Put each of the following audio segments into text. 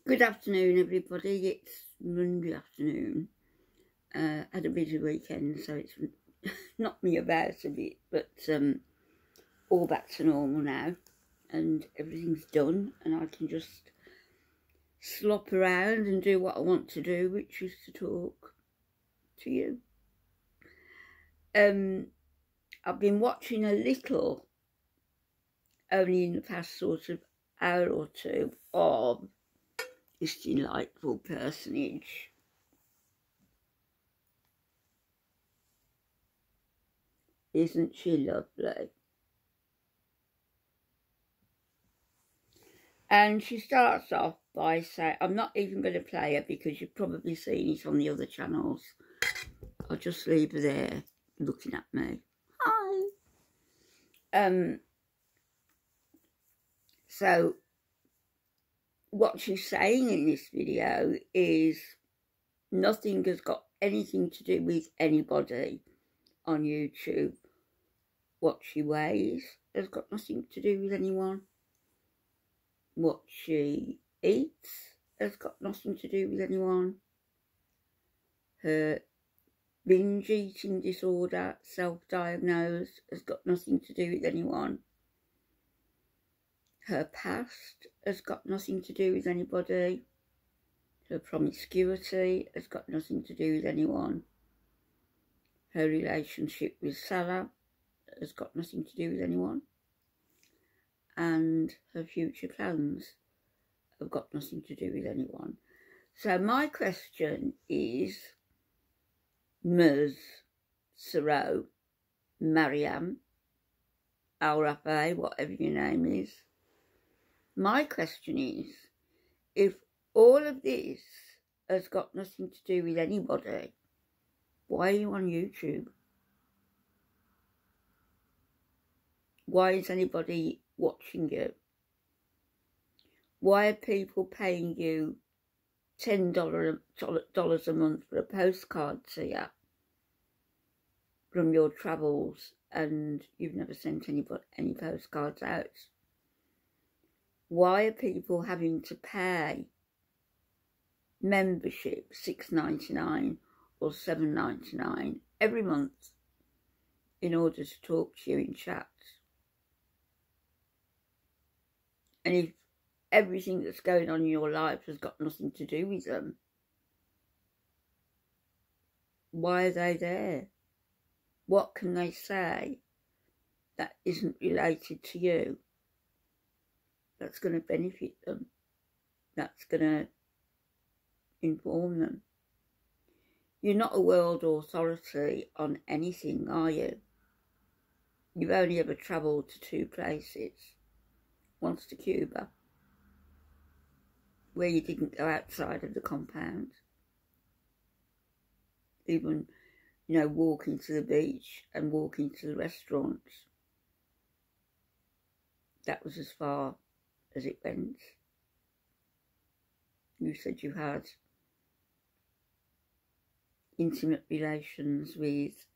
Good afternoon, everybody. It's Monday afternoon. Had a busy weekend, so it's knocked me about a bit, but all back to normal now, and everything's done, and I can just slop around and do what I want to do, which is to talk to you. I've been watching a little, only in the past sort of hour or two, of this delightful personage. Isn't she lovely? And she starts off by saying, I'm not even going to play her because you've probably seen it on the other channels. I'll just leave her there looking at me. Hi. So what she's saying in this video is nothing has got anything to do with anybody on YouTube. What she weighs has got nothing to do with anyone. What she eats has got nothing to do with anyone. Her binge eating disorder, self-diagnosed, has got nothing to do with anyone. Her past has got nothing to do with anybody. Her promiscuity has got nothing to do with anyone. Her relationship with Salah has got nothing to do with anyone. And her future plans have got nothing to do with anyone. So my question is, Ms. Sarah, Mariam, Al-Rafa, whatever your name is, my question is, if all of this has got nothing to do with anybody, why are you on YouTube? Why is anybody watching you? Why are people paying you $10 a month for a postcard to you from your travels and you've never sent any postcards out? Why are people having to pay membership $6.99 or $7.99 every month in order to talk to you in chat? And if everything that's going on in your life has got nothing to do with them, why are they there? What can they say that isn't related to you, that's going to benefit them, that's going to inform them? You're not a world authority on anything, are you? You've only ever travelled to two places. Once to Cuba, where you didn't go outside of the compound. Even, walking to the beach and walking to the restaurants. That was as far as it went. You said you had intimate relations with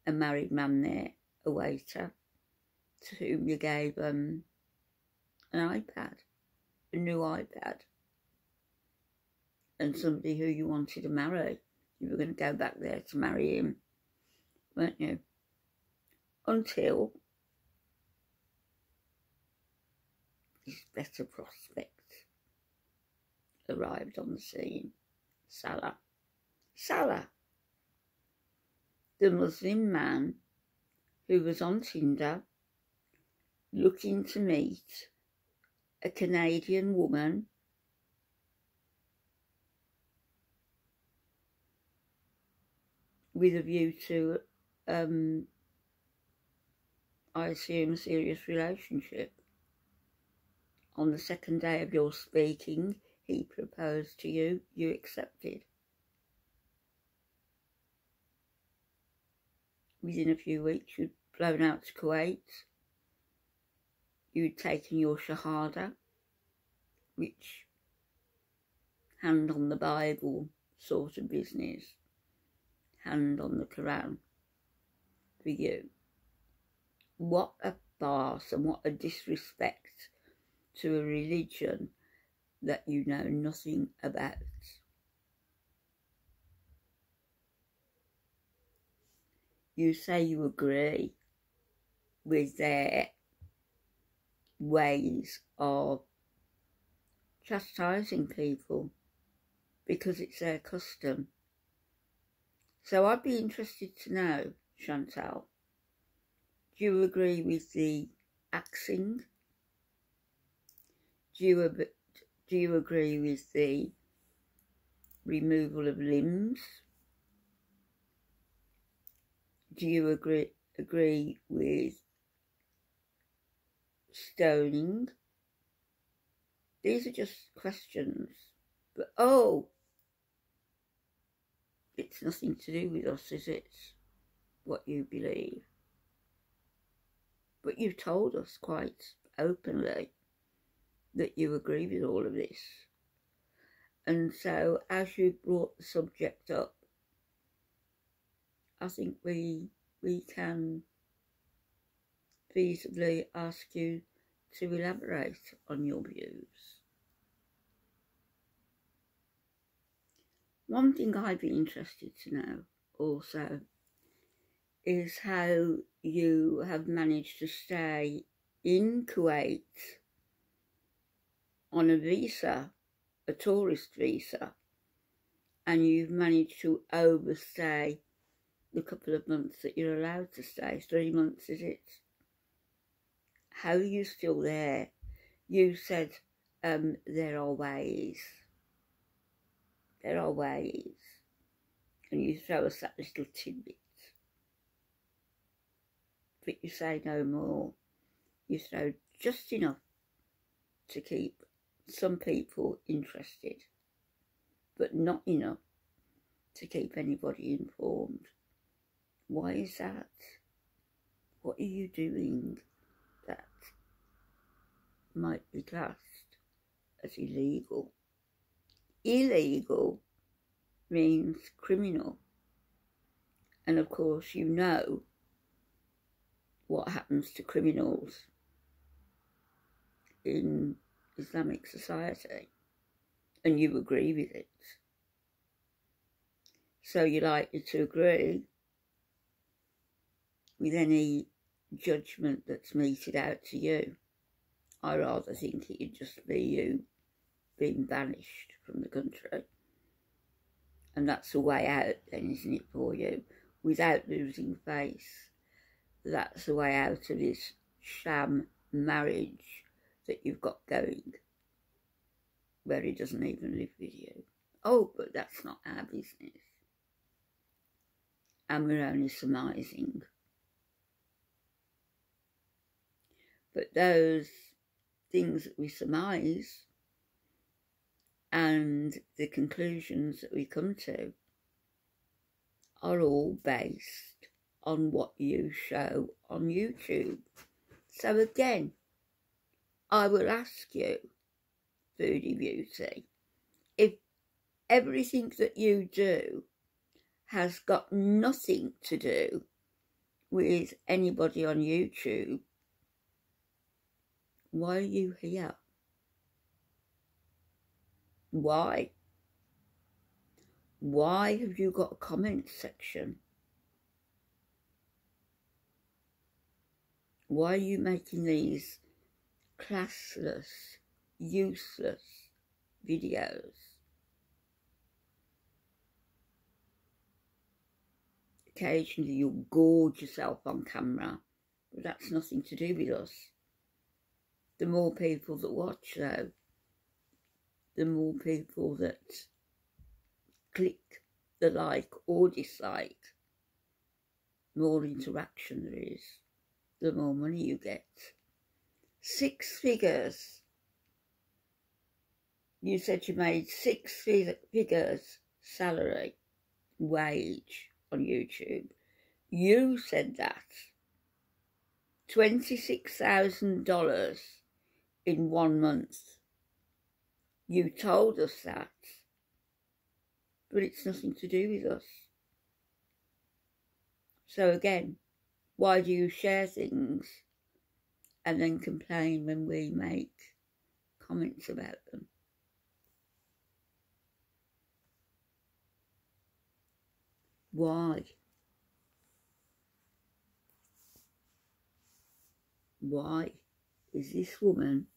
a married man there, a waiter, to whom you gave an iPad, a new iPad, and somebody who you wanted to marry. You were going to go back there to marry him, weren't you? Until this better prospect arrived on the scene. Salah, the Muslim man who was on Tinder looking to meet a Canadian woman with a view to, I assume, a serious relationship. On the second day of your speaking, he proposed to you, you accepted. Within a few weeks, you'd flown out to Kuwait. You'd taken your Shahada, which hand on the Bible sort of business, hand on the Quran for you. What a farce and what a disrespect to a religion that you know nothing about. You say you agree with their ways of chastising people because it's their custom. So I'd be interested to know, Chantal, do you agree with the axing? Do you agree with the removal of limbs? Do you agree with stoning? These are just questions. But oh, it's nothing to do with us, is it? What you believe. But you've told us quite openly that you agree with all of this. And so as you brought the subject up, I think we can feasibly ask you to elaborate on your views. One thing I'd be interested to know also is how you have managed to stay in Kuwait on a visa, a tourist visa, and you've managed to overstay the couple of months that you're allowed to stay. 3 months, is it? How are you still there? You said there are ways. There are ways. And you throw us that little tidbit. But you say no more. You throw just enough to keep some people interested, but not enough to keep anybody informed. Why is that? What are you doing that might be classed as illegal? Illegal means criminal. And of course you know what happens to criminals in Islamic society, and you agree with it. So you're likely to agree with any judgment that's meted out to you. I rather think it'd just be you being banished from the country. And that's the way out then, isn't it, for you? Without losing face. That's the way out of this sham marriage that you've got going, where he doesn't even live with you. Oh, but that's not our business. And we're only surmising. But those things that we surmise and the conclusions that we come to are all based on what you show on YouTube. So again, I will ask you, Foodie Beauty, if everything that you do has got nothing to do with anybody on YouTube, why are you here? Why? Why have you got a comment section? Why are you making these classless, useless videos? Occasionally you'll gorge yourself on camera, but that's nothing to do with us. The more people that watch though, the more people that click the like or dislike, more interaction there is, the more money you get. 6 figures. You said you made 6 figures salary, wage on YouTube. You said that. $26,000 in 1 month. You told us that. But it's nothing to do with us. So again, why do you share things and then complain when we make comments about them? Why? Why is this woman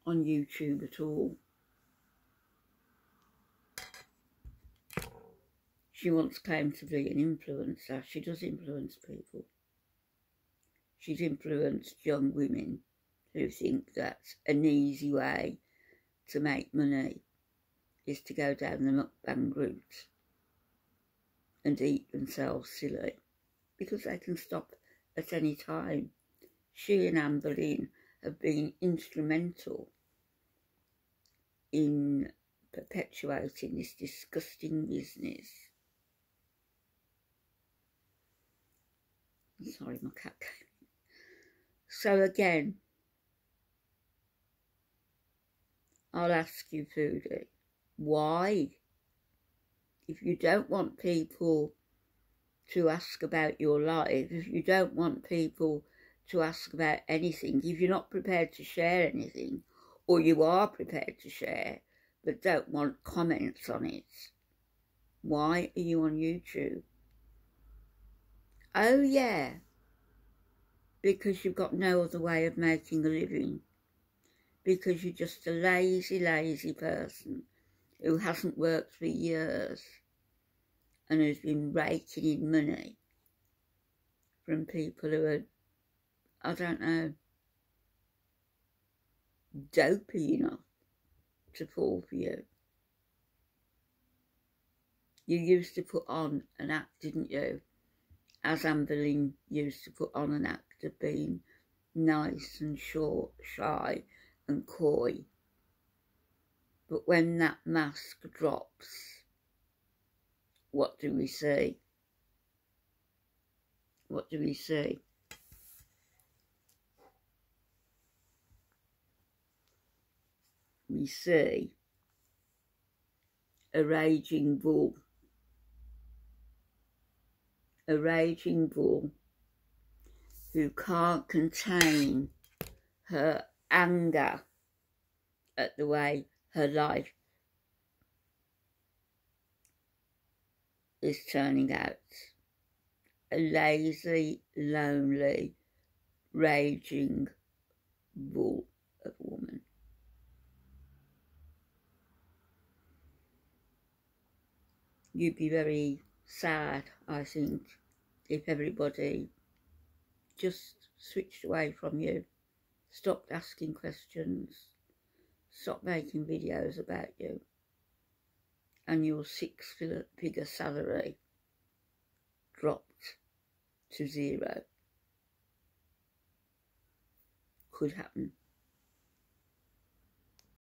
on YouTube at all? She once claimed to be an influencer. She does influence people. She's influenced young women who think that an easy way to make money is to go down the mukbang route and eat themselves silly, because they can stop at any time. She and Amber have been instrumental in perpetuating this disgusting business. Sorry, my cat came in. So again, I'll ask you, Foodie, why? If you don't want people to ask about your life, if you don't want people to ask about anything, if you're not prepared to share anything, or you are prepared to share but don't want comments on it, why are you on YouTube? Oh yeah, because you've got no other way of making a living, because you're just a lazy person who hasn't worked for years and has been raking in money from people who are, I don't know, dopey enough to fall for you. You used to put on an act, didn't you? As Amber used to put on an act of being nice and short, shy and coy. But when that mask drops, what do we see? What do we see? We see a raging bull. A raging bull who can't contain her anger at the way her life is turning out. A lazy, lonely, raging bull of a woman. You'd be very sad, I think, if everybody just switched away from you, stopped asking questions, stopped making videos about you, and your six-figure salary dropped to 0. Could happen.